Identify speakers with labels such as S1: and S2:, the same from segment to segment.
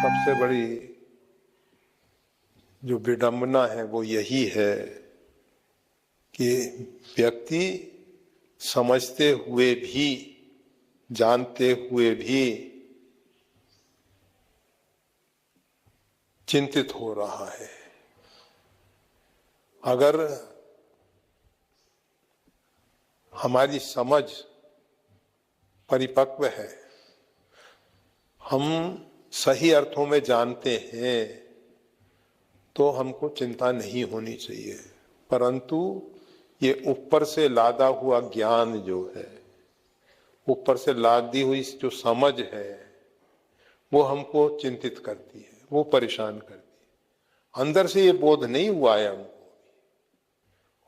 S1: सबसे बड़ी जो विडंबना है वो यही है कि व्यक्ति समझते हुए भी, जानते हुए भी चिंतित हो रहा है। अगर हमारी समझ परिपक्व है, हम सही अर्थों में जानते हैं, तो हमको चिंता नहीं होनी चाहिए। परंतु ये ऊपर से लादा हुआ ज्ञान जो है, ऊपर से लादी हुई जो समझ है, वो हमको चिंतित करती है, वो परेशान करती है। अंदर से ये बोध नहीं हुआ है हमको,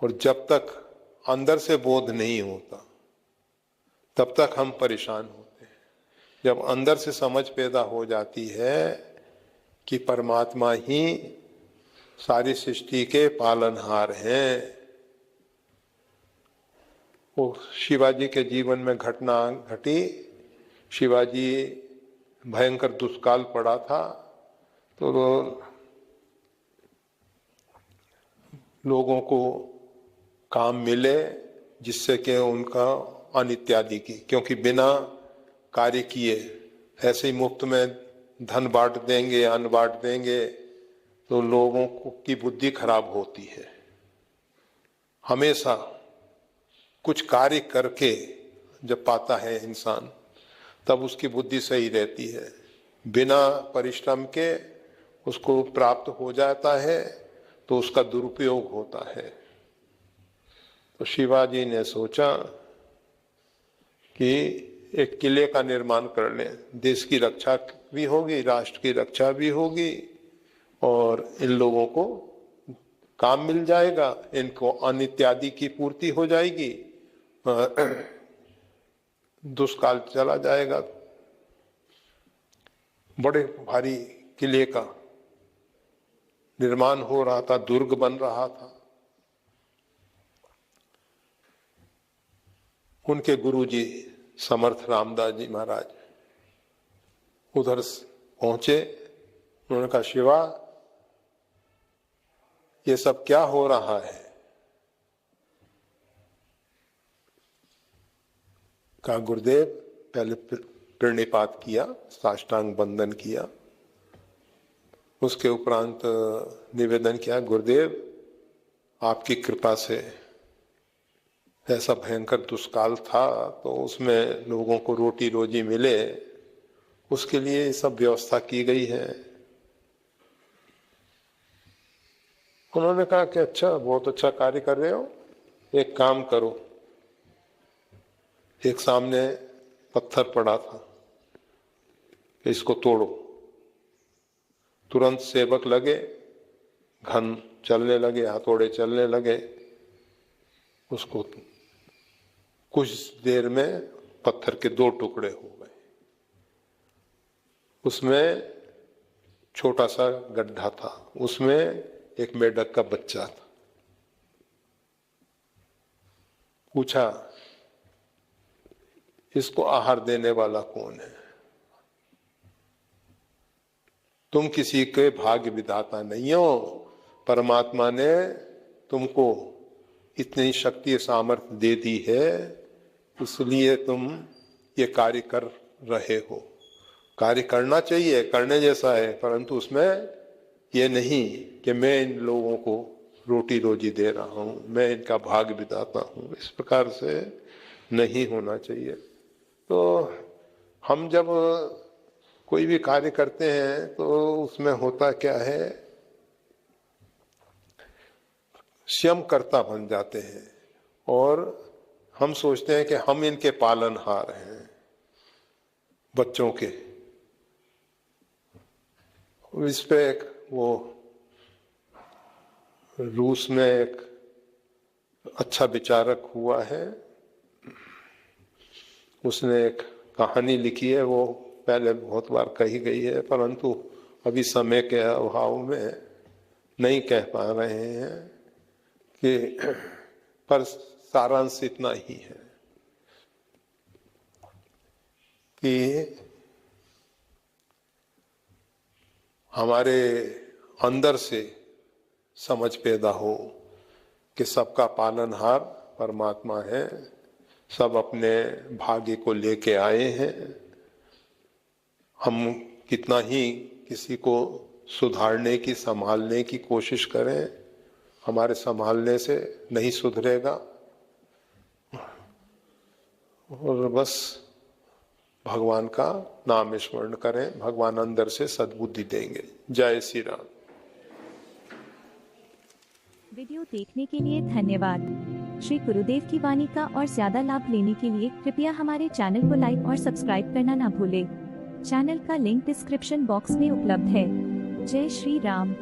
S1: और जब तक अंदर से बोध नहीं होता तब तक हम परेशान होते हैं। जब अंदर से समझ पैदा हो जाती है कि परमात्मा ही सारी सृष्टि के पालनहार हैं। वो शिवाजी के जीवन में घटना घटी। शिवाजी भयंकर दुष्काल पड़ा था, तो लोगों को काम मिले जिससे कि उनका अन्न इत्यादि की, क्योंकि बिना कार्य किए ऐसे ही मुफ्त में धन बांट देंगे, अन्न बांट देंगे, तो लोगों की बुद्धि खराब होती है। हमेशा कुछ कार्य करके जब पाता है इंसान, तब उसकी बुद्धि सही रहती है। बिना परिश्रम के उसको प्राप्त हो जाता है तो उसका दुरुपयोग होता है। तो शिवाजी ने सोचा कि एक किले का निर्माण कर लें, देश की रक्षा भी होगी, राष्ट्र की रक्षा भी होगी, और इन लोगों को काम मिल जाएगा, इनको अन्न इत्यादि की पूर्ति हो जाएगी, दुष्काल चला जाएगा। बड़े भारी किले का निर्माण हो रहा था, दुर्ग बन रहा था। उनके गुरुजी समर्थ रामदास जी महाराज उधर पहुंचे। उन्होंने कहा, शिवा, ये सब क्या हो रहा है? कहा, गुरुदेव, पहले प्रणिपात किया, साष्टांग बंदन किया। उसके उपरांत निवेदन किया, गुरुदेव, आपकी कृपा से ऐसा भयंकर दुष्काल था, तो उसमें लोगों को रोटी रोजी मिले, उसके लिए ये सब व्यवस्था की गई है। उन्होंने कहा कि अच्छा, बहुत अच्छा कार्य कर रहे हो, एक काम करो। एक सामने पत्थर पड़ा था, इसको तोड़ो। तुरंत सेवक लगे, घन चलने लगे, हथौड़े चलने लगे। उसको कुछ देर में पत्थर के 2 टुकड़े हो गए। उसमें छोटा सा गड्ढा था, उसमें एक मेढक का बच्चा था। पूछा, इसको आहार देने वाला कौन है? तुम किसी के भाग्य विधाता नहीं हो, परमात्मा ने तुमको इतनी शक्ति सामर्थ्य दे दी है, इसलिए तुम ये कार्य कर रहे हो। कार्य करना चाहिए, करने जैसा है, परंतु उसमें ये नहीं कि मैं इन लोगों को रोटी रोजी दे रहा हूं, मैं इनका भाग्य विधाता हूं। इस प्रकार से नहीं होना चाहिए। तो हम जब कोई भी कार्य करते हैं तो उसमें होता क्या है, स्वयं कर्ता बन जाते हैं और हम सोचते हैं कि हम इनके पालनहार हैं, बच्चों के। इस पे एक वो रूस में एक अच्छा विचारक हुआ है, उसने एक कहानी लिखी है, वो पहले बहुत बार कही गई है, परंतु अभी समय के अभाव में नहीं कह पा रहे हैं कि पर सारांश इतना ही है कि हमारे अंदर से समझ पैदा हो कि सबका पालनहार परमात्मा है, सब अपने भाग्य को लेके आए हैं। हम कितना ही किसी को सुधारने की, संभालने की कोशिश करें, हमारे संभालने से नहीं सुधरेगा। और बस भगवान का नाम स्मरण करें, भगवान अंदर से सद्बुद्धि देंगे। जय श्री राम।
S2: वीडियो देखने के लिए धन्यवाद। श्री गुरुदेव की वाणी का और ज्यादा लाभ लेने के लिए कृपया हमारे चैनल को लाइक और सब्सक्राइब करना ना भूलें। चैनल का लिंक डिस्क्रिप्शन बॉक्स में उपलब्ध है। जय श्री राम।